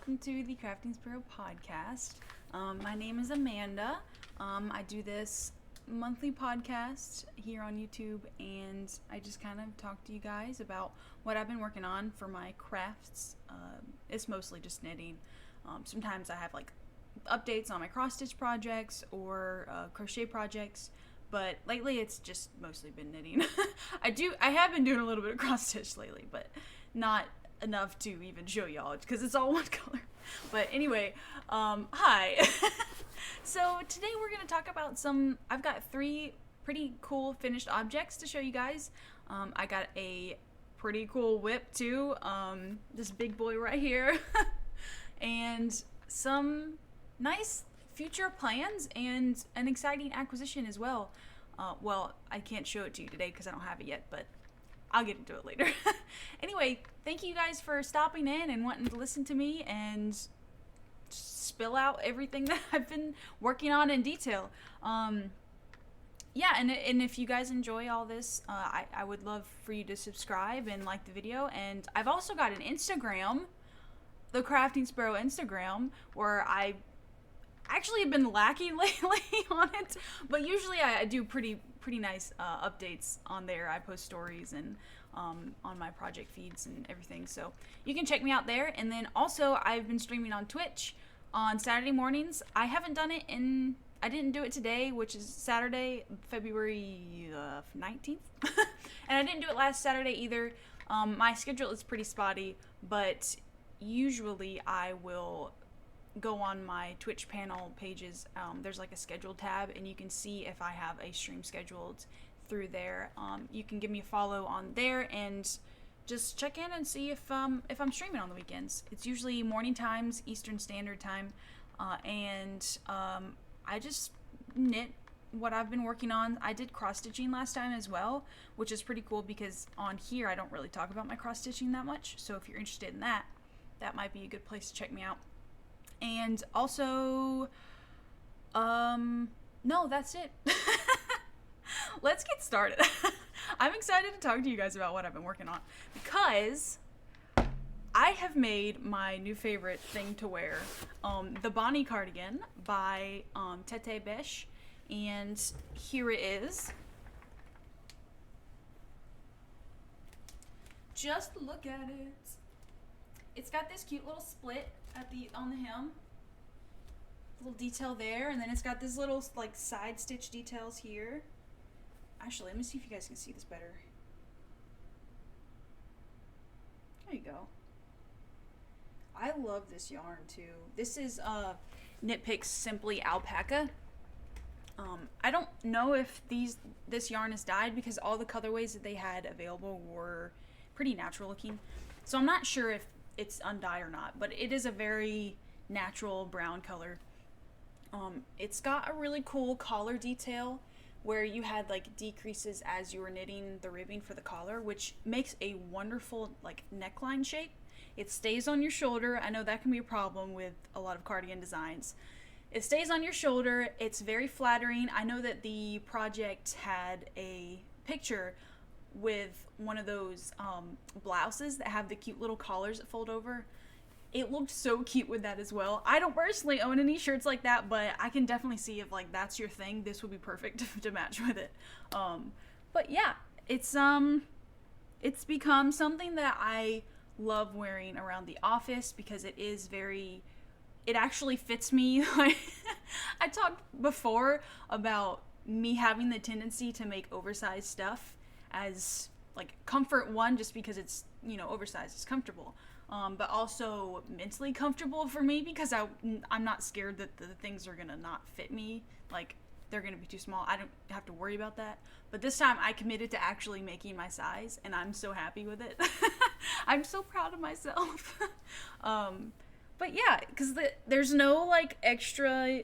welcome to the Crafting Sparrow podcast. My name is Amanda. I do this monthly podcast here on YouTube, and I just kind of talk to you guys about what I've been working on for my crafts. It's mostly just knitting. Sometimes I have like updates on my cross stitch projects or crochet projects, but lately it's just mostly been knitting. I have been doing a little bit of cross stitch lately, but not enough to even show y'all because it's all one color. But anyway, hi. So today we're going to talk about I've got 3 pretty cool finished objects to show you guys. I got a pretty cool whip too, this big boy right here, and some nice future plans and an exciting acquisition as well. Well, I can't show it to you today because I don't have it yet, but I'll get into it later. Anyway, thank you guys for stopping in and wanting to listen to me and spill out everything that I've been working on in detail. Yeah, and if you guys enjoy all this, I would love for you to subscribe and like the video. And I've also got an Instagram, the Crafting Sparrow Instagram, where I actually have been lacking lately on it, but usually I do pretty nice updates on there. I post stories and on my project feeds and everything, so you can check me out there. And then also I've been streaming on Twitch on Saturday mornings. I didn't do it today, which is Saturday, February 19th, and I didn't do it last Saturday either. My schedule is pretty spotty, but usually I will go on my Twitch panel pages. There's like a schedule tab, and you can see if I have a stream scheduled through there. You can give me a follow on there and just check in and see if I'm streaming on the weekends. It's usually morning times, Eastern Standard Time, and I just knit what I've been working on. I did cross stitching last time as well, which is pretty cool because on here I don't really talk about my cross stitching that much. So if you're interested in that, that might be a good place to check me out. And also, no, that's it. Let's get started. I'm excited to talk to you guys about what I've been working on because I have made my new favorite thing to wear, the Bonnie cardigan by Tête, Bêche, and here it is. Just look at it. It's got this cute little split on the hem, little detail there, and then it's got this little like side stitch details here. Actually, let me see if you guys can see this better. There you go. I love this yarn too. This is Knitpicks Simply Alpaca. I don't know if this yarn is dyed because all the colorways that they had available were pretty natural looking, so I'm not sure if it's undyed or not, but it is a very natural brown color. It's got a really cool collar detail where you had like decreases as you were knitting the ribbing for the collar, which makes a wonderful like neckline shape. It stays on your shoulder. I know that can be a problem with a lot of cardigan designs. It stays on your shoulder. It's very flattering. I know that the project had a picture with one of those blouses that have the cute little collars that fold over. It looked so cute with that as well. I don't personally own any shirts like that, but I can definitely see if like that's your thing, this would be perfect to match with it. But yeah, it's become something that I love wearing around the office because it actually fits me. I talked before about me having the tendency to make oversized stuff as like comfort one, just because it's, oversized, it's comfortable, but also mentally comfortable for me because I'm not scared that the things are gonna not fit me, like they're gonna be too small. I don't have to worry about that. But this time I committed to actually making my size, and I'm so happy with it. I'm so proud of myself. But yeah, because there's no like extra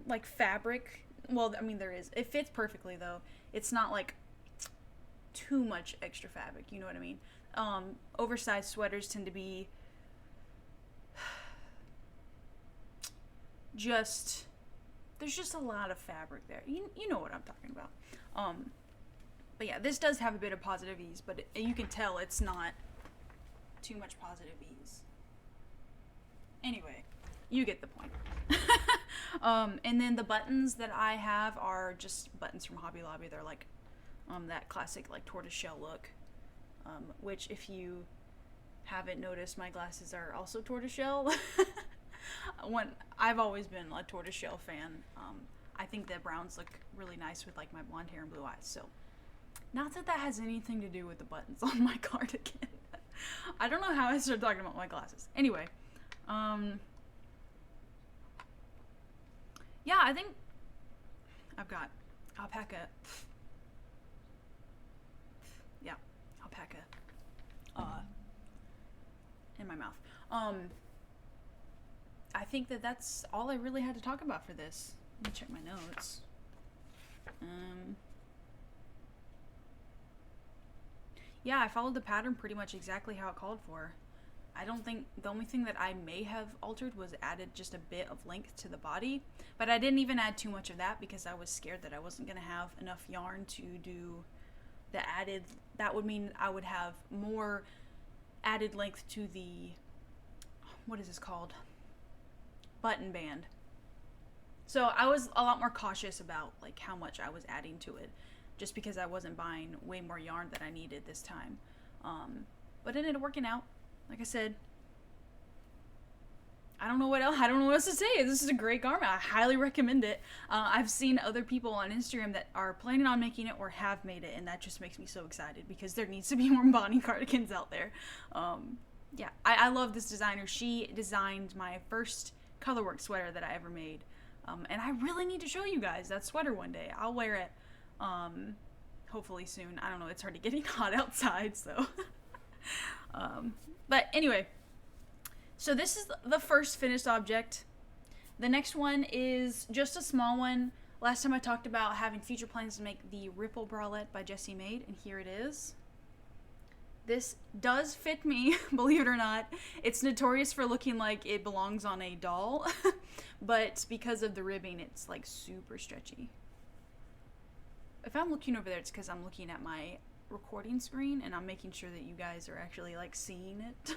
like fabric. Well, I mean there is. It fits perfectly though. It's not like too much extra fabric, you know what I mean? Oversized sweaters tend to be there's just a lot of fabric there. You know what I'm talking about. But yeah, this does have a bit of positive ease, but you can tell it's not too much positive ease. Anyway, you get the point. And then the buttons that I have are just buttons from Hobby Lobby. They're like that classic like tortoiseshell look, which if you haven't noticed, my glasses are also tortoiseshell. I've always been a tortoiseshell fan. I think that browns look really nice with like my blonde hair and blue eyes. So, not that that has anything to do with the buttons on my cardigan. I don't know how I started talking about my glasses. Anyway, yeah, I think I've got alpaca. Yeah, alpaca. In my mouth. I think that that's all I really had to talk about for this. Let me check my notes. Yeah, I followed the pattern pretty much exactly how it called for. I don't think, the only thing that I may have altered was added just a bit of length to the body, but I didn't even add too much of that because I was scared that I wasn't going to have enough yarn to do the added. That would mean I would have more added length to the, what is this called? Button band. So I was a lot more cautious about like how much I was adding to it, just because I wasn't buying way more yarn than I needed this time. But it ended up working out. Like I said, I don't know what else to say. This is a great garment. I highly recommend it. I've seen other people on Instagram that are planning on making it or have made it, and that just makes me so excited because there needs to be more Bonnie cardigans out there. Yeah, I love this designer. She designed my first colorwork sweater that I ever made. And I really need to show you guys that sweater one day. I'll wear it hopefully soon. I don't know, it's already getting hot outside, so. But anyway, so this is the first finished object. The next one is just a small one. Last time I talked about having future plans to make the Ripple Brawlette by Jessie Maed, and here it is. This does fit me, believe it or not. It's notorious for looking like it belongs on a doll, but because of the ribbing, it's like super stretchy. If I'm looking over there, it's because I'm looking at my recording screen and I'm making sure that you guys are actually like seeing it.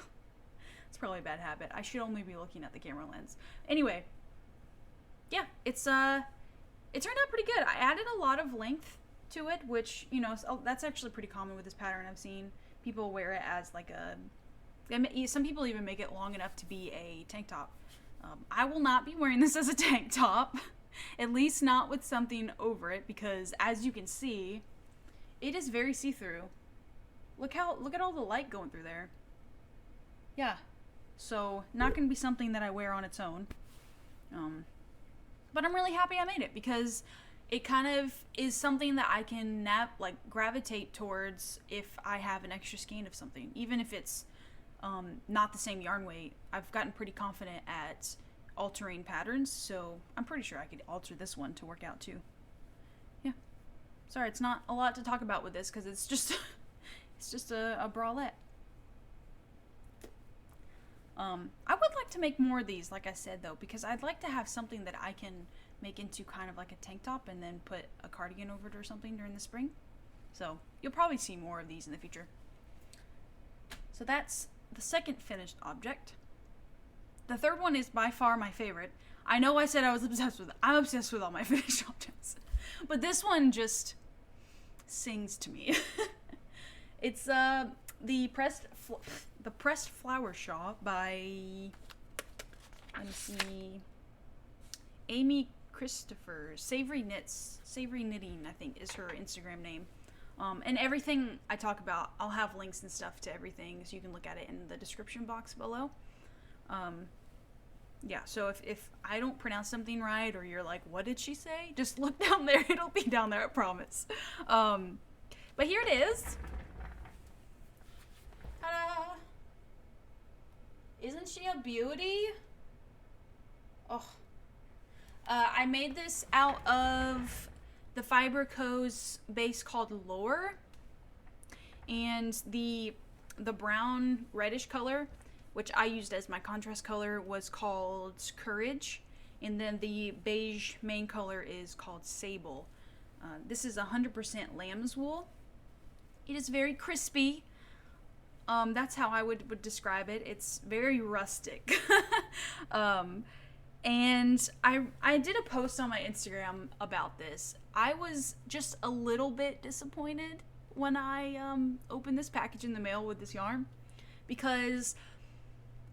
It's probably a bad habit. I should only be looking at the camera lens. Anyway, yeah, it turned out pretty good. I added a lot of length to it, which, you know, that's actually pretty common with this pattern. I've seen people wear it as like some people even make it long enough to be a tank top. I will not be wearing this as a tank top, at least not with something over it, because as you can see, it is very see-through. Look at all the light going through there. Yeah, so not gonna be something that I wear on its own. But I'm really happy I made it because it kind of is something that I can gravitate towards if I have an extra skein of something, even if it's not the same yarn weight. I've gotten pretty confident at altering patterns, so I'm pretty sure I could alter this one to work out too. Yeah, sorry, it's not a lot to talk about with this because it's just a bralette. I would like to make more of these, like I said, though, because I'd like to have something that I can make into kind of like a tank top and then put a cardigan over it or something during the spring. So you'll probably see more of these in the future. So that's the second finished object. The third one is by far my favorite. I know I said I was obsessed with it. I'm obsessed with all my finished objects. But this one just sings to me. It's the pressed flower shawl by, let me see, Amy Christoffers. Savory Knitting, I think, is her Instagram name. And everything I talk about, I'll have links and stuff to everything, so you can look at it in the description box below. Yeah, so if I don't pronounce something right, or you're like, what did she say? Just look down there. It'll be down there, I promise. But here it is. Ta-da! Isn't she a beauty? Oh. I made this out of the Fiber Co's base called Lore, and the brown reddish color, which I used as my contrast color, was called Courage, and then the beige main color is called Sable. This is 100% lamb's wool. It is very crispy. That's how I would describe it. It's very rustic. And I did a post on my Instagram about this. I was just a little bit disappointed when I opened this package in the mail with this yarn, because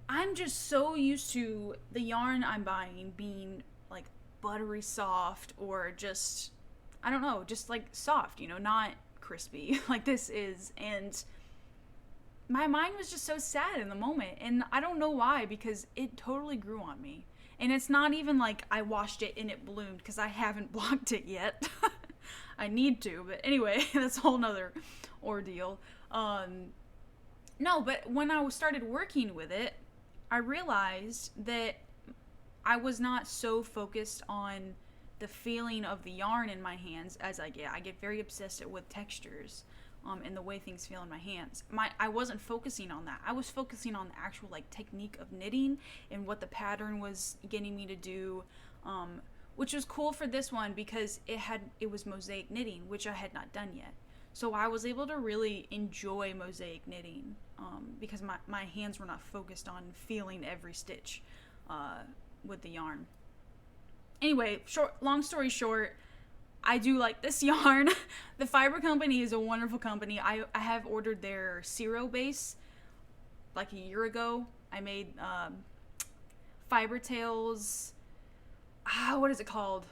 I'm just so used to the yarn I'm buying being like buttery soft, or just, I don't know, just like soft, you know, not crispy like this is. And my mind was just so sad in the moment, and I don't know why, because it totally grew on me. And it's not even like I washed it and it bloomed, because I haven't blocked it yet. I need to, but anyway, that's a whole nother ordeal. No, but when I started working with it, I realized that I was not so focused on the feeling of the yarn in my hands as I get. I get very obsessed with textures, and the way things feel in my hands. I wasn't focusing on that. I was focusing on the actual like technique of knitting and what the pattern was getting me to do, which was cool for this one because it was mosaic knitting, which I had not done yet. So I was able to really enjoy mosaic knitting because my hands were not focused on feeling every stitch with the yarn. Anyway, long story short, I do like this yarn. The Fiber Company is a wonderful company. I have ordered their Sparrow base like a year ago. I made Fiber Tails. What is it called?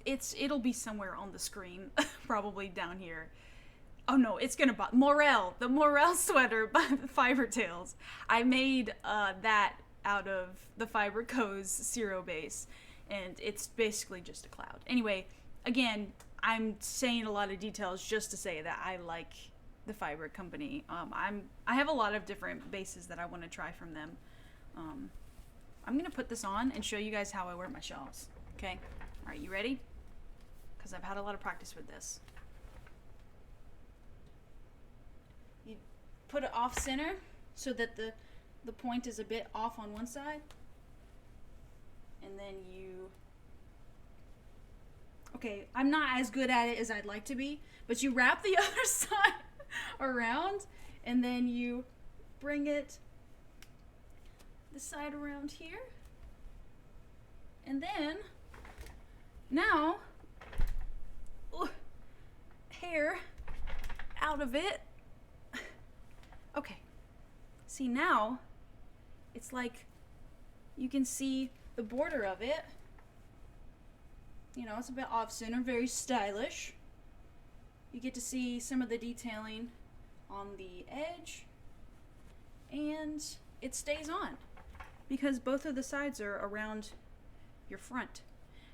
It'll be somewhere on the screen, probably down here. Oh no, it's gonna be the Morel sweater by Fiber Tails. I made that out of the Fiber Co's Sparrow base, and it's basically just a cloud. Anyway, again, I'm saying a lot of details just to say that I like the Fiber Company. I have a lot of different bases that I want to try from them. I'm gonna put this on and show you guys how I wear my shawls. Okay, all right, you ready? Because I've had a lot of practice with this. You put it off center so that the point is a bit off on one side, and then okay, I'm not as good at it as I'd like to be, but you wrap the other side around, and then you bring it this side around here, and then now hair out of it. Okay, see, now it's like you can see the border of it. You know, it's a bit off center, very stylish. You get to see some of the detailing on the edge, and it stays on because both of the sides are around your front.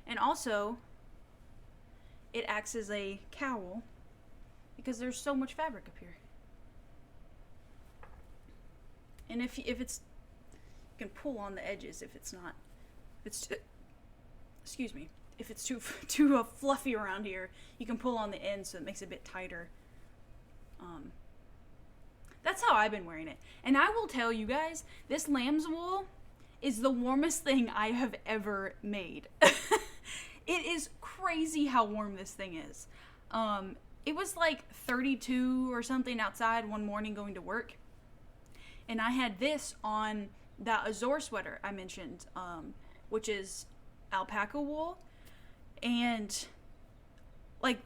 And also, it acts as a cowl because there's so much fabric up here. And if it's, you can pull on the edges if it's not, excuse me, if it's too fluffy around here, you can pull on the end so it makes it a bit tighter. That's how I've been wearing it. And I will tell you guys, this lamb's wool is the warmest thing I have ever made. It is crazy how warm this thing is. It was like 32 or something outside one morning going to work. And I had this on that Azor sweater I mentioned, which is alpaca wool. And like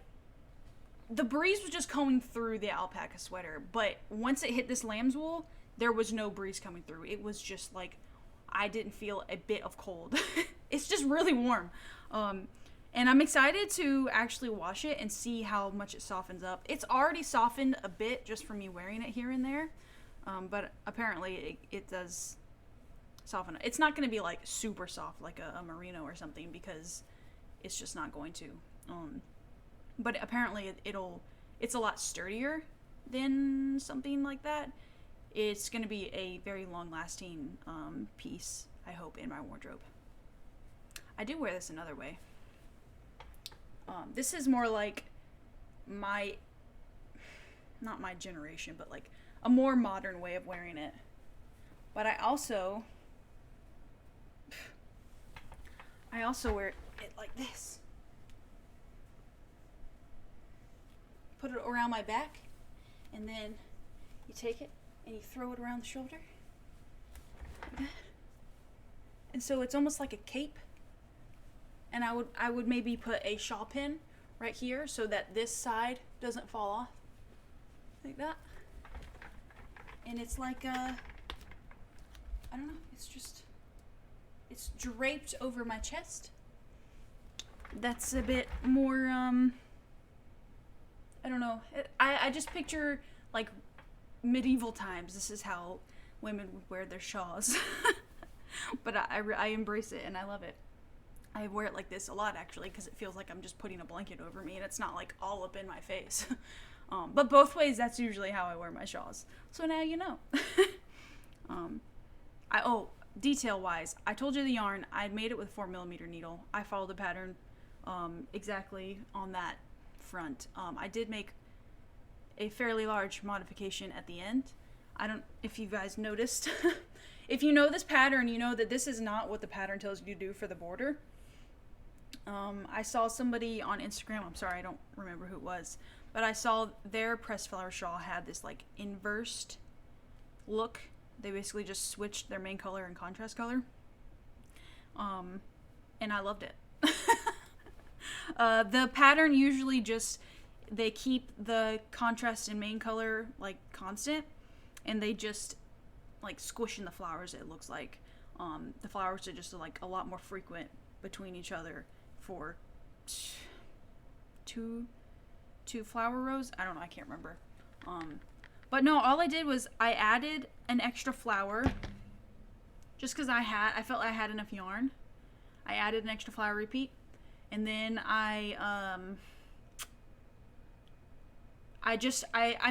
the breeze was just coming through the alpaca sweater, but once it hit this lamb's wool, there was no breeze coming through. It was just like, I didn't feel a bit of cold. It's just really warm. And I'm excited to actually wash it and see how much it softens up. It's already softened a bit just from me wearing it here and there. But apparently it does soften. It's not going to be like super soft like a merino or something, because it's just not going to. But apparently it's a lot sturdier than something like that. It's going to be a very long-lasting piece, I hope, in my wardrobe. I do wear this another way. This is more like not my generation, but like a more modern way of wearing it. But I also wear it like this. put it around my back, and then you take it and you throw it around the shoulder like that. And so it's almost like a cape. And I would maybe put a shawl pin right here so that this side doesn't fall off like that. And it's like I don't know, it's draped over my chest. That's a bit more I don't know. I just picture like medieval times. This is how women would wear their shawls. But I embrace it and I love it. I wear it like this a lot actually because it feels like I'm just putting a blanket over me and it's not like all up in my face. But both ways, that's usually how I wear my shawls. So now you know. Detail wise, I told you the yarn. I made it with 4mm needle. I followed the pattern exactly on that front. I did make a fairly large modification at the end. I don't, if you guys noticed. If you know this pattern, you know that this is not what the pattern tells you to do for the border. I saw somebody on Instagram, I'm sorry, I don't remember who it was, but I saw their pressed flower shawl had this like inversed look. They basically just switched their main color and contrast color. And I loved it. The pattern usually just, they keep the contrast and main color like constant, and they just like squish in the flowers, it looks like. The flowers are just like a lot more frequent between each other for two flower rows. I don't know, I can't remember. But no, all I did was I added an extra flower just because I felt I had enough yarn. I added an extra flower repeat, and then I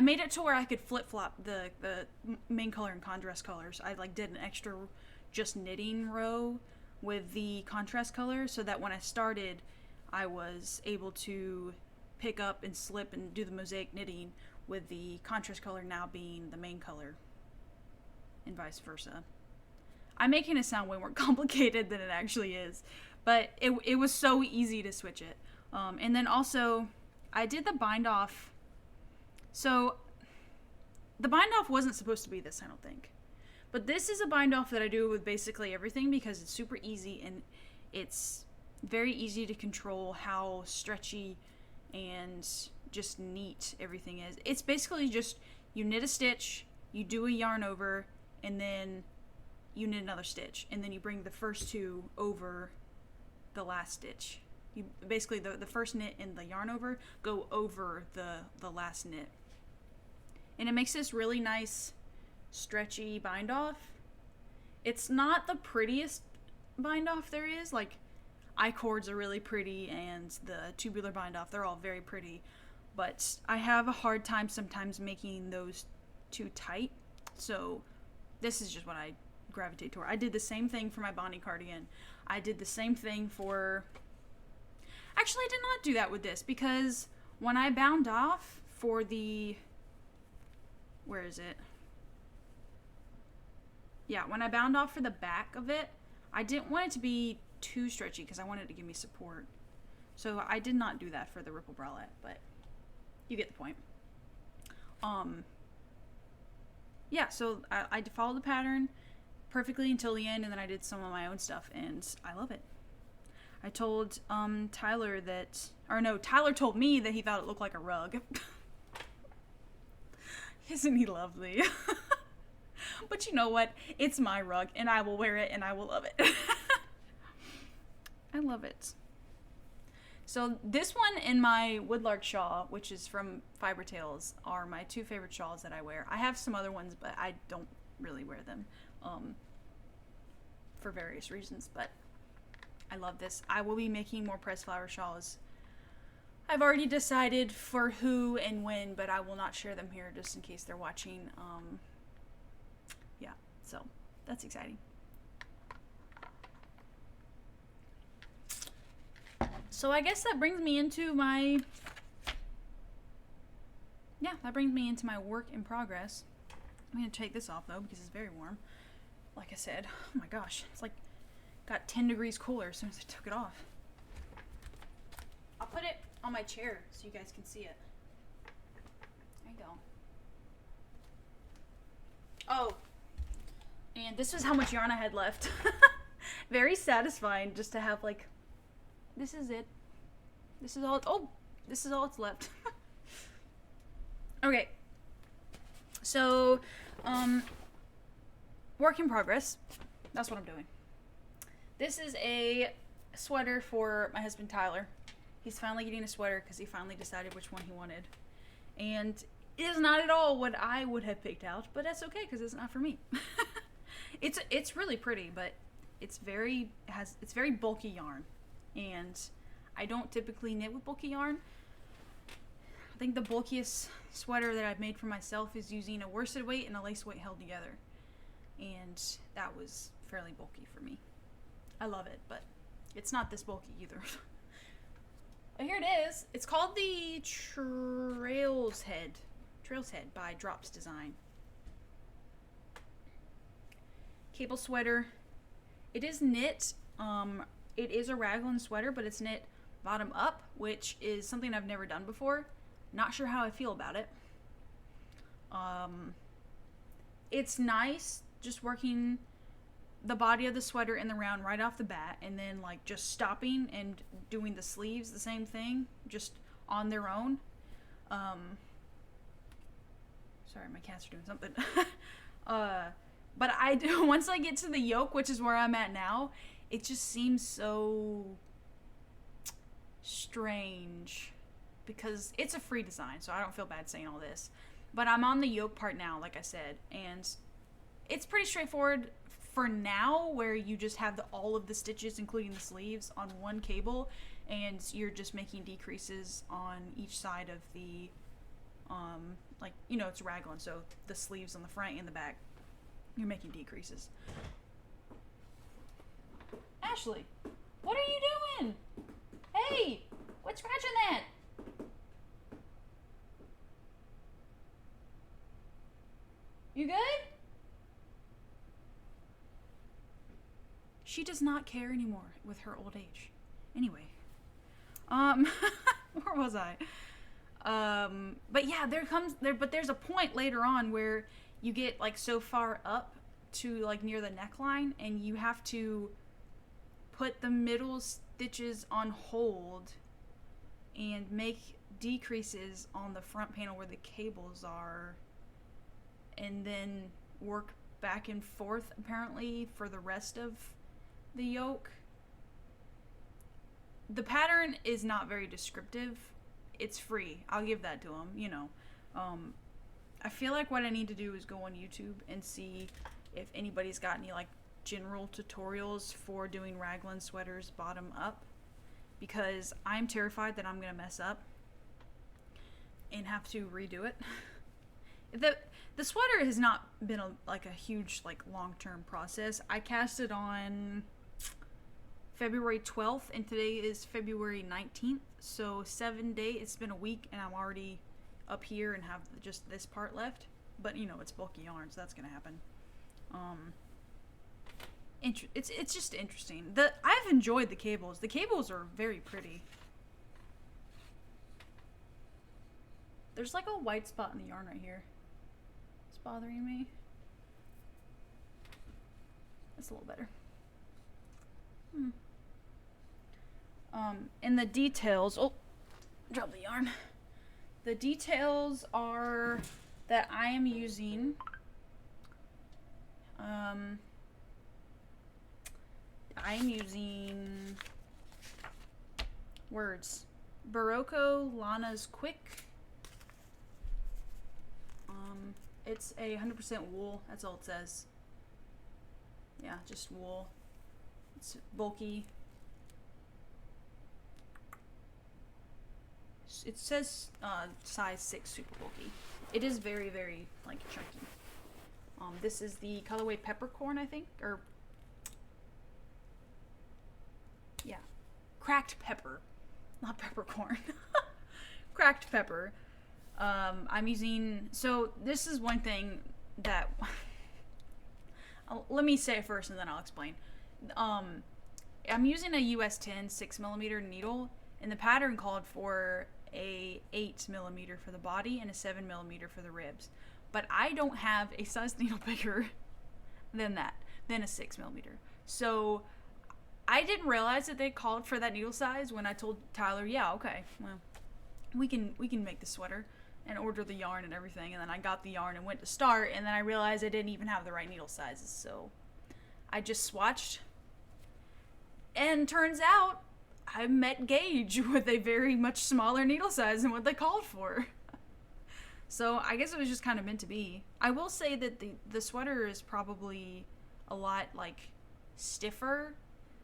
made it to where I could flip-flop the main color and contrast colors. I like did an extra just knitting row with the contrast color so that when I started, I was able to pick up and slip and do the mosaic knitting with the contrast color now being the main color and vice versa. I'm making it sound way more complicated than it actually is, but it was so easy to switch it. And then also, I did the bind off. So, the bind off wasn't supposed to be this, I don't think. But this is a bind off that I do with basically everything because it's super easy and it's very easy to control how stretchy and just neat everything is. It's basically just you knit a stitch, you do a yarn over, and then you knit another stitch. And then you bring the first two over the last stitch. You basically, the first knit and the yarn over go over the last knit. And it makes this really nice stretchy bind off. It's not the prettiest bind off there is. Like, I-cords are really pretty and the tubular bind off, they're all very pretty. But I have a hard time sometimes making those too tight. So this is just what I gravitate toward. I did the same thing for my Bonnie cardigan. I did the same thing for... Actually, I did not do that with this because when I bound off for the... Where is it? Yeah, when I bound off for the back of it, I didn't want it to be too stretchy because I wanted it to give me support. So I did not do that for the ripple bralette, but you get the point. Yeah, so I followed the pattern perfectly until the end, and then I did some of my own stuff, and I love it. I told Tyler that, or no, Tyler told me that he thought it looked like a rug. Isn't he lovely? But you know what? It's my rug, and I will wear it, and I will love it. I love it. So this one and my woodlark shawl, which is from Fiber Tales, are my two favorite shawls that I wear. I have some other ones, but I don't really wear them for various reasons, but I love this. I will be making more pressed flower shawls. I've already decided for who and when, but I will not share them here just in case they're watching. Yeah, so that's exciting. So I guess that brings me into my, work in progress. I'm going to take this off though because it's very warm. Like I said, oh my gosh, it's like got 10 degrees cooler as soon as I took it off. I'll put it on my chair so you guys can see it. go. Oh, and this was how much yarn I had left. Very satisfying just to have, like, this is it. This is all, oh, this is all it's left. Okay. So, work in progress. That's what I'm doing. This is a sweater for my husband Tyler. He's finally getting a sweater because he finally decided which one he wanted. And it is not at all what I would have picked out, but that's okay because it's not for me. It's really pretty, but it's very bulky yarn, and I don't typically knit with bulky yarn. I think the bulkiest sweater that I've made for myself is using a worsted weight and a lace weight held together, and that was fairly bulky for me. I love it, but it's not this bulky either. But here it is. It's called the Trails Head by Drops Design. Cable sweater. It is knit. It is a raglan sweater, but it's knit bottom up, which is something I've never done before. Not sure how I feel about it. It's nice just working the body of the sweater in the round right off the bat, and then like just stopping and doing the sleeves the same thing, just on their own. Sorry, my cats are doing something. But I do, once I get to the yoke, which is where I'm at now, it just seems so strange because it's a free design, so I don't feel bad saying all this. But I'm on the yoke part now, like I said, and it's pretty straightforward for now, where you just have all of the stitches, including the sleeves, on one cable, and you're just making decreases on each side of the, like, you know, it's raglan, so the sleeves on the front and the back, you're making decreases. Ashley, what are you doing? Hey, quit scratching that. You good? She does not care anymore with her old age. Anyway, where was I? But yeah, there's a point later on where you get like so far up to like near the neckline, and you have to put the middle stitches on hold and make decreases on the front panel where the cables are, and then work back and forth apparently for the rest of the yoke. The pattern is not very descriptive. It's free. I'll give that to them, you know. I feel like what I need to do is go on YouTube and see if anybody's got any like general tutorials for doing raglan sweaters bottom up, because I'm terrified that I'm gonna mess up and have to redo it. The sweater has not been a huge like long-term process. I cast it on February 12th and today is February 19th, so 7 days. It's been a week and I'm already up here and have just this part left, but you know, it's bulky yarn, so that's gonna happen. It's just interesting. I've enjoyed the cables. The cables are very pretty. There's like a white spot in the yarn right here. It's bothering me. That's a little better. And the details, oh, drop the yarn. The details are that I am using, words. Barocco Lana's Quick. It's a 100% wool. That's all it says. Yeah, just wool. It's bulky. It says size 6, super bulky. It is very, very like chunky. This is the colorway Peppercorn, I think, or yeah, Cracked Pepper, not peppercorn. Cracked Pepper. I'm using, so this is one thing that let me say it first and then I'll explain. I'm using a US 10 6mm needle, and the pattern called for a 8mm for the body and a 7mm for the ribs. But I don't have a size needle bigger than that, than a 6mm. So I didn't realize that they called for that needle size when I told Tyler, yeah, okay, well, we can make the sweater, and order the yarn and everything. And then I got the yarn and went to start, and then I realized I didn't even have the right needle sizes. So I just swatched, and turns out I met Gauge with a very much smaller needle size than what they called for. So I guess it was just kind of meant to be. I will say that the sweater is probably a lot like stiffer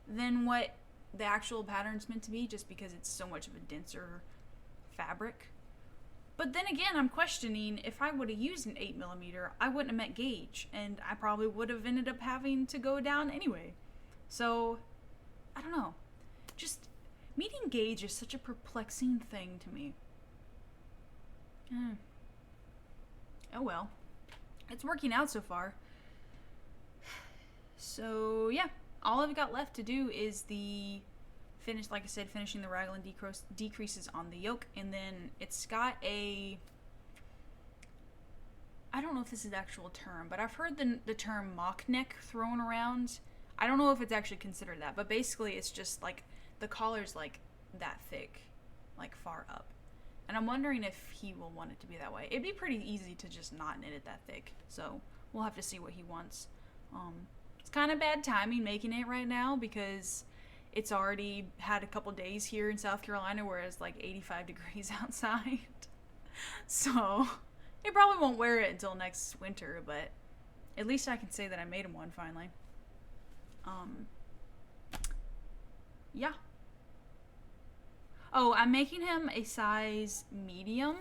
than what the actual pattern's meant to be, just because it's so much of a denser fabric. But then again, I'm questioning, if I would have used an 8mm, I wouldn't have met Gauge, and I probably would have ended up having to go down anyway. So, I don't know. Just, meeting Gauge is such a perplexing thing to me. Oh well. It's working out so far. So, yeah. All I've got left to do is the finish, like I said, finishing the raglan decreases on the yoke, and then it's got a, I don't know if this is the actual term, but I've heard the term mock neck thrown around. I don't know if it's actually considered that, but basically it's just like the collar's like that thick, like far up. And I'm wondering if he will want it to be that way. It'd be pretty easy to just not knit it that thick, so we'll have to see what he wants. It's kind of bad timing making it right now, because it's already had a couple days here in South Carolina where it's like 85 degrees outside. So, he probably won't wear it until next winter, but at least I can say that I made him one finally. Yeah. Oh, I'm making him a size medium.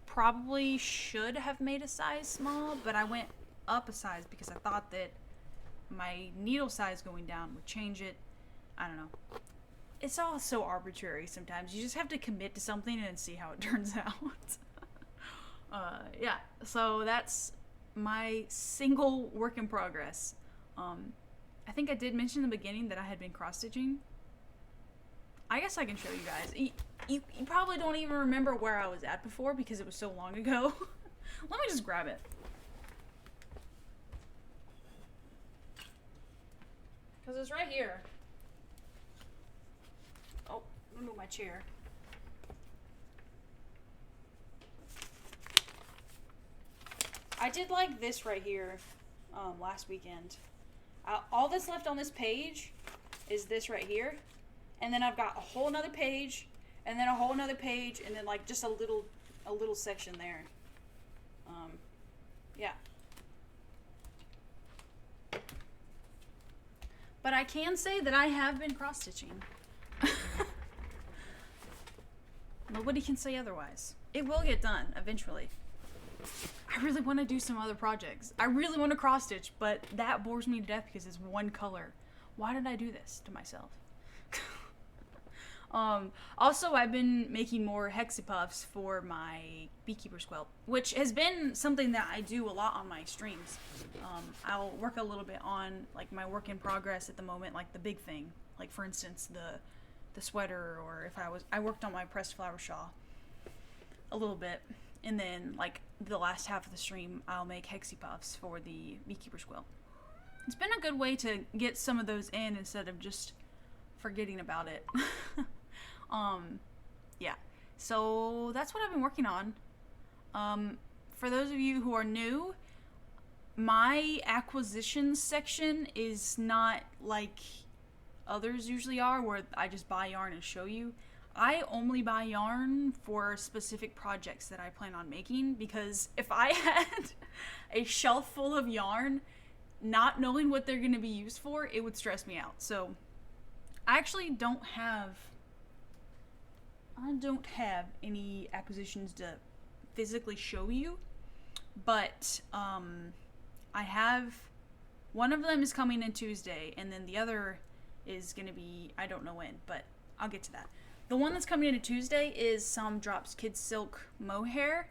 Probably should have made a size small, but I went up a size because I thought that my needle size going down would change it. I don't know. It's all so arbitrary sometimes. You just have to commit to something and see how it turns out. Yeah, so that's my single work in progress. I think I did mention in the beginning that I had been cross-stitching. I guess I can show you guys. You probably don't even remember where I was at before because it was so long ago. Let me just grab it. Because it's right here. Oh, let me move my chair. I did like this right here last weekend. All that's left on this page is this right here. And then I've got a whole nother page, and then a whole nother page, and then like just a little section there. Yeah. But I can say that I have been cross-stitching. Nobody can say otherwise. It will get done eventually. I really want to do some other projects. I really want to cross-stitch, but that bores me to death because it's one color. Why did I do this to myself? Also, I've been making more hexie puffs for my Beekeeper's quilt, which has been something that I do a lot on my streams. I'll work a little bit on like my work in progress at the moment, like the big thing, like for instance the sweater, or if I worked on my pressed flower shawl a little bit, and then like the last half of the stream I'll make hexie puffs for the Beekeeper's quilt. It's been a good way to get some of those in instead of just forgetting about it. Yeah, so that's what I've been working on. For those of you who are new, my acquisitions section is not like others usually are, where I just buy yarn and show you. I only buy yarn for specific projects that I plan on making, because if I had a shelf full of yarn, not knowing what they're going to be used for, it would stress me out. So I actually don't have any acquisitions to physically show you, but I have, one of them is coming in Tuesday, and then the other is going to be, I don't know when, but I'll get to that. The one that's coming in Tuesday is some Drops Kids Silk mohair,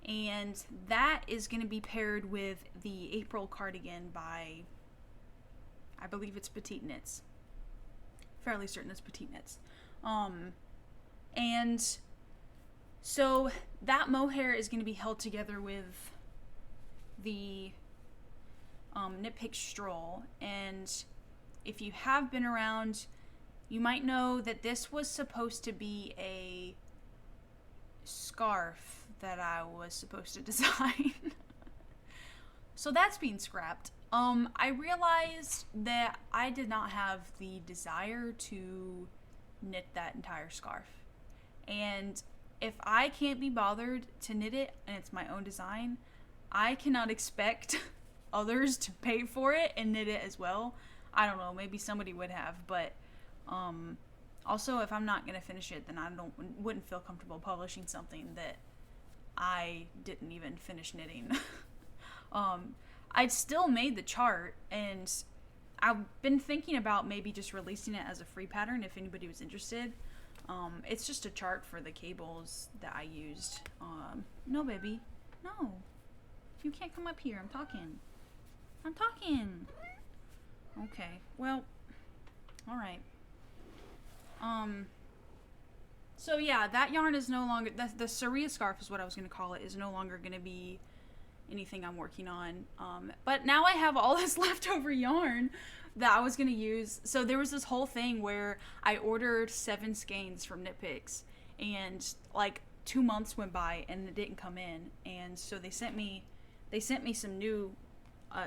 and that is going to be paired with the April cardigan by, I believe it's PetiteKnits. Fairly certain it's PetiteKnits. And So that mohair is going to be held together with the Knitpicks stroll, and if you have been around, you might know that this was supposed to be a scarf that I was supposed to design. So that's being scrapped. I realized that I did not have the desire to knit that entire scarf. And if I can't be bothered to knit it and it's my own design, I cannot expect others to pay for it and knit it as well. I don't know, maybe somebody would have, but also if I'm not going to finish it, then I wouldn't feel comfortable publishing something that I didn't even finish knitting. I'd still made the chart, and I've been thinking about maybe just releasing it as a free pattern if anybody was interested. It's just a chart for the cables that I used. No, baby. No. You can't come up here. I'm talking. Okay. Well, alright. So yeah, that yarn is no longer... The Saria scarf is what I was going to call it, is no longer going to be anything I'm working on. But now I have all this leftover yarn that I was going to use. So there was this whole thing where I ordered 7 skeins from Knitpicks, and like 2 months went by and it didn't come in. And so they sent me some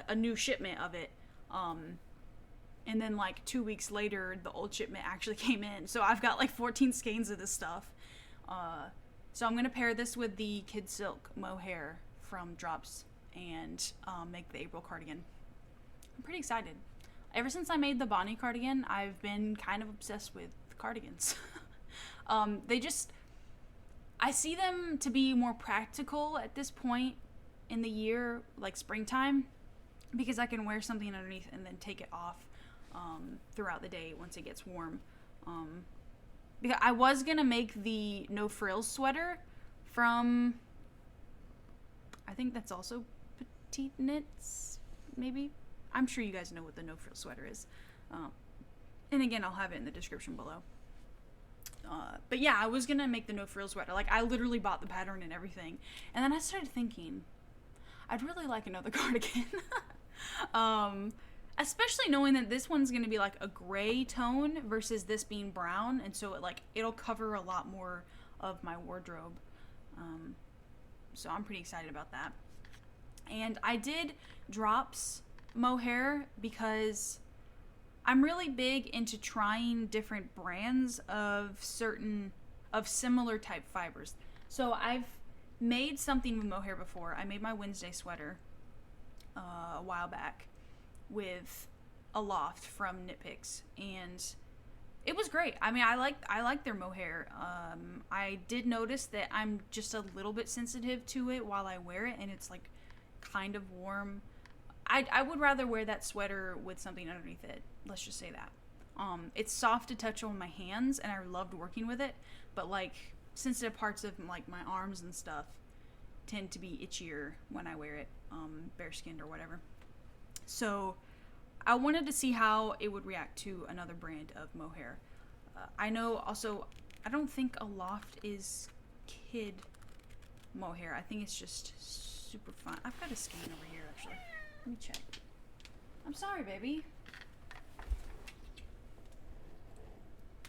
a new shipment of it. And then like 2 weeks later, the old shipment actually came in. So I've got like 14 skeins of this stuff. So I'm going to pair this with the Kid Silk mohair from Drops and make the April cardigan. I'm pretty excited. Ever since I made the Bonnie cardigan, I've been kind of obsessed with cardigans. I see them to be more practical at this point in the year, like springtime, because I can wear something underneath and then take it off throughout the day once it gets warm. Because I was gonna make the no frills sweater from, I think that's also PetiteKnits, maybe. I'm sure you guys know what the no frills sweater is. And again, I'll have it in the description below. But yeah, I was gonna make the no frills sweater. Like, I literally bought the pattern and everything. And then I started thinking, I'd really like another cardigan. Especially knowing that this one's gonna be like a gray tone versus this being brown, and so it'll cover a lot more of my wardrobe. So I'm pretty excited about that. And I did Drops mohair because I'm really big into trying different brands of similar type fibers. So I've made something with mohair before. I made my Wednesday sweater a while back with a loft from Knitpicks, and it was great. I mean, I like their mohair. I did notice that I'm just a little bit sensitive to it while I wear it, and it's like kind of warm. I would rather wear that sweater with something underneath it. Let's just say that. It's soft to touch on my hands, and I loved working with it, but like sensitive parts of like my arms and stuff tend to be itchier when I wear it, bare skinned or whatever. So I wanted to see how it would react to another brand of mohair. I know also, I don't think a loft is kid mohair. I think it's just super fun. I've got a skein over here actually. Let me check. I'm sorry, baby.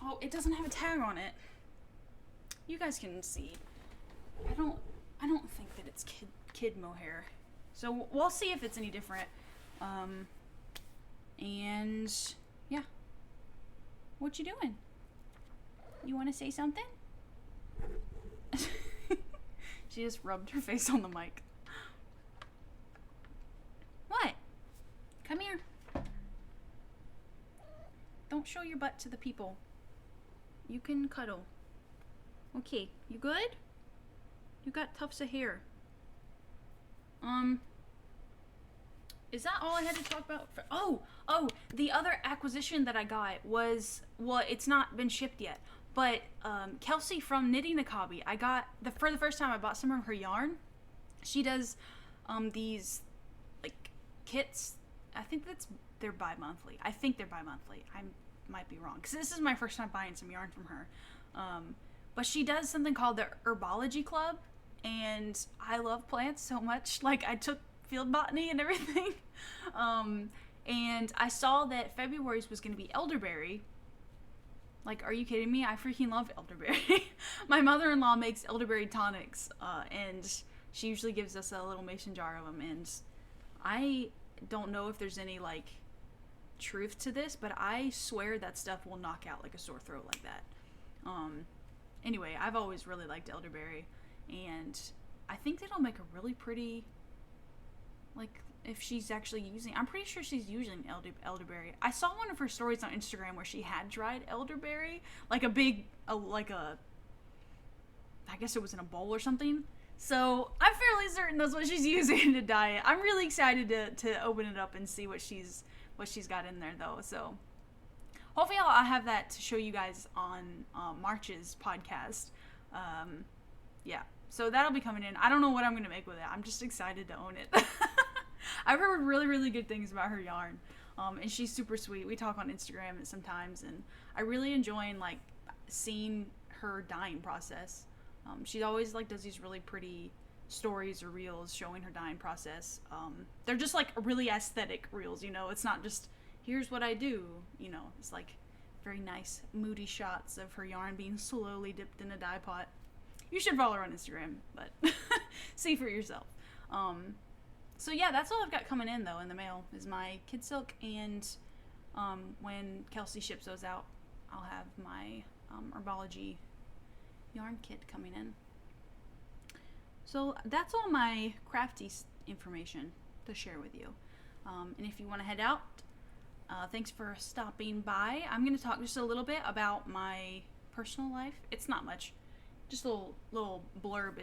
Oh, it doesn't have a tag on it. You guys can see. I don't think that it's kid mohair. So we'll see if it's any different. And yeah. What you doing? You want to say something? She just rubbed her face on the mic. What? Come here. Don't show your butt to the people. You can cuddle. Okay, you good? You got tufts of hair. Is that all I had to talk about? Oh, the other acquisition that I got was, well, it's not been shipped yet, but Kelsey from Knitting Akabi, I got, for the first time I bought some of her yarn. She does these like kits. I think they're bi-monthly. I think they're bi-monthly. I might be wrong, because this is my first time buying some yarn from her. But she does something called the Herbology Club, and I love plants so much. Like, I took field botany and everything. And I saw that February's was going to be elderberry. Like, are you kidding me? I freaking love elderberry. My mother-in-law makes elderberry tonics, and she usually gives us a little mason jar of them, and I don't know if there's any, like, truth to this, but I swear that stuff will knock out, like, a sore throat like that. Anyway, I've always really liked elderberry, and I think that'll make a really pretty, like, if she's actually using, I'm pretty sure she's using elderberry. I saw one of her stories on Instagram where she had dried elderberry, like a big, I guess it was in a bowl or something. So I'm fairly certain that's what she's using to dye it. I'm really excited to open it up and see what she's got in there, though. So hopefully I'll have that to show you guys on March's podcast. Yeah, so that'll be coming in. I don't know what I'm going to make with it. I'm just excited to own it. I've heard really, really good things about her yarn, and she's super sweet. We talk on Instagram sometimes, and I really enjoy, like, seeing her dyeing process. She always, like, does these really pretty stories or reels showing her dyeing process. They're just, like, really aesthetic reels, you know? It's not just, here's what I do, you know? It's, like, very nice, moody shots of her yarn being slowly dipped in a dye pot. You should follow her on Instagram, but see for yourself. So yeah, that's all I've got coming in, though, in the mail, is my Kid Silk, and when Kelsey ships those out, I'll have my Herbology yarn kit coming in. So that's all my crafty information to share with you. And if you want to head out, thanks for stopping by. I'm going to talk just a little bit about my personal life. It's not much, just a little blurb.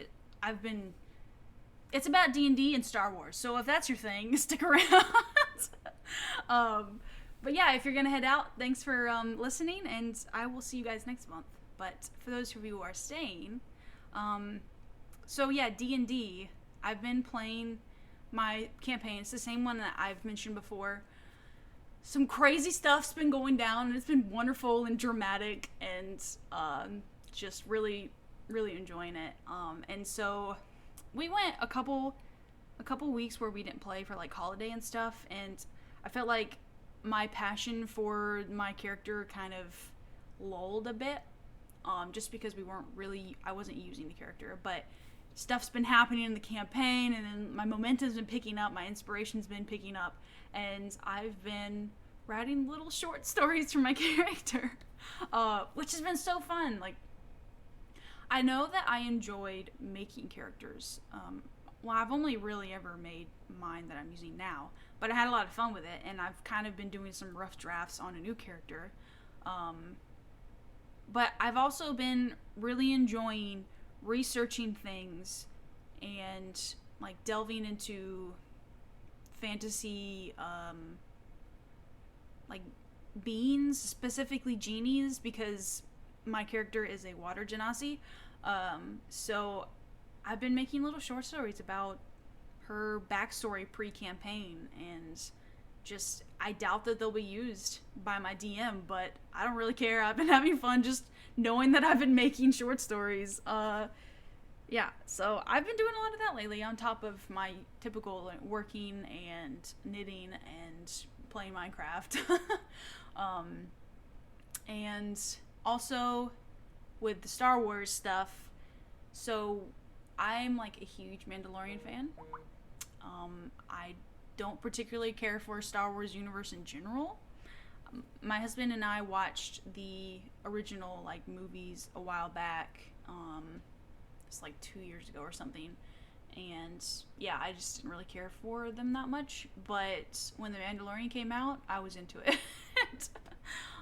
It's about D&D and Star Wars, so if that's your thing, stick around. But yeah, if you're gonna head out, thanks for listening, and I will see you guys next month. But for those of you who are staying, so yeah, D&D, I've been playing my campaign. It's the same one that I've mentioned before. Some crazy stuff's been going down, and it's been wonderful and dramatic, and just really, really enjoying it. And so we went a couple weeks where we didn't play for, like, holiday and stuff, and I felt like my passion for my character kind of lulled a bit, just because I wasn't using the character, but stuff's been happening in the campaign, and then my momentum's been picking up, my inspiration's been picking up, and I've been writing little short stories for my character, which has been so fun. Like, I know that I enjoyed making characters. Well, I've only really ever made mine that I'm using now, but I had a lot of fun with it, and I've kind of been doing some rough drafts on a new character. But I've also been really enjoying researching things and, like, delving into fantasy, like, beings, specifically genies, because my character is a water genasi. So I've been making little short stories about her backstory pre-campaign, and just, I doubt that they'll be used by my DM, but I don't really care. I've been having fun just knowing that I've been making short stories. Yeah, so I've been doing a lot of that lately, on top of my typical, like, working and knitting and playing Minecraft. And also with the Star Wars stuff, so I'm, like, a huge Mandalorian fan. I don't particularly care for Star Wars universe in general. My husband and I watched the original, like, movies a while back. It's like 2 years ago or something. And yeah, I just didn't really care for them that much. But when The Mandalorian came out, I was into it.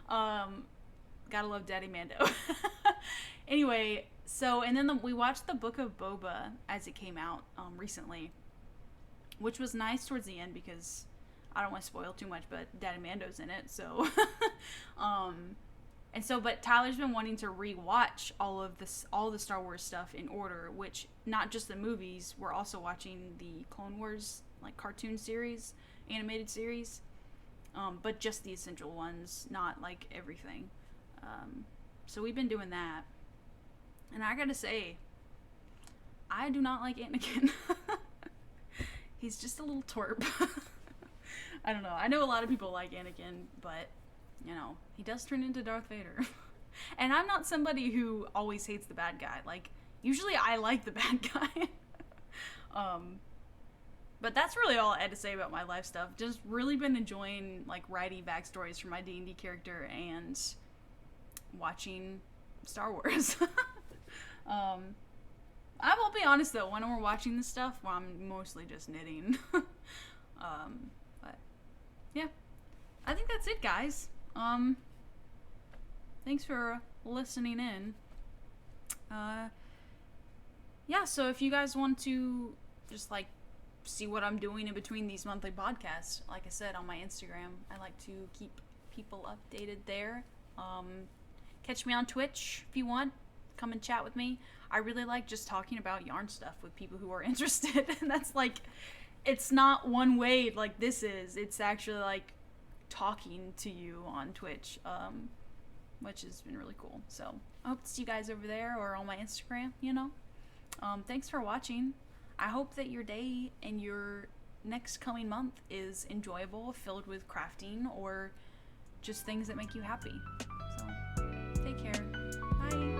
Gotta love Daddy Mando. Anyway, so, and then we watched the Book of Boba as it came out recently, which was nice towards the end because I don't want to spoil too much, but Daddy Mando's in it, so. And so, but Tyler's been wanting to rewatch all the Star Wars stuff in order, which, not just the movies, we're also watching the Clone Wars, like, cartoon series, animated series, but just the essential ones, not, like, everything. So we've been doing that. And I gotta say, I do not like Anakin. He's just a little twerp. I don't know. I know a lot of people like Anakin, but, you know, he does turn into Darth Vader. And I'm not somebody who always hates the bad guy. Like, usually I like the bad guy. But that's really all I had to say about my life stuff. Just really been enjoying, like, writing backstories for my D&D character and watching Star Wars. I will be honest, though, when we're watching this stuff, well, I'm mostly just knitting. But, yeah. I think that's it, guys. Thanks for listening in. Yeah, so if you guys want to just, like, see what I'm doing in between these monthly podcasts, like I said, on my Instagram, I like to keep people updated there. Catch me on Twitch if you want. Come and chat with me. I really like just talking about yarn stuff with people who are interested. And that's like, it's not one way like this is. It's actually like talking to you on Twitch, which has been really cool. So I hope to see you guys over there or on my Instagram, you know. Thanks for watching. I hope that your day and your next coming month is enjoyable, filled with crafting or just things that make you happy. So take care. Bye.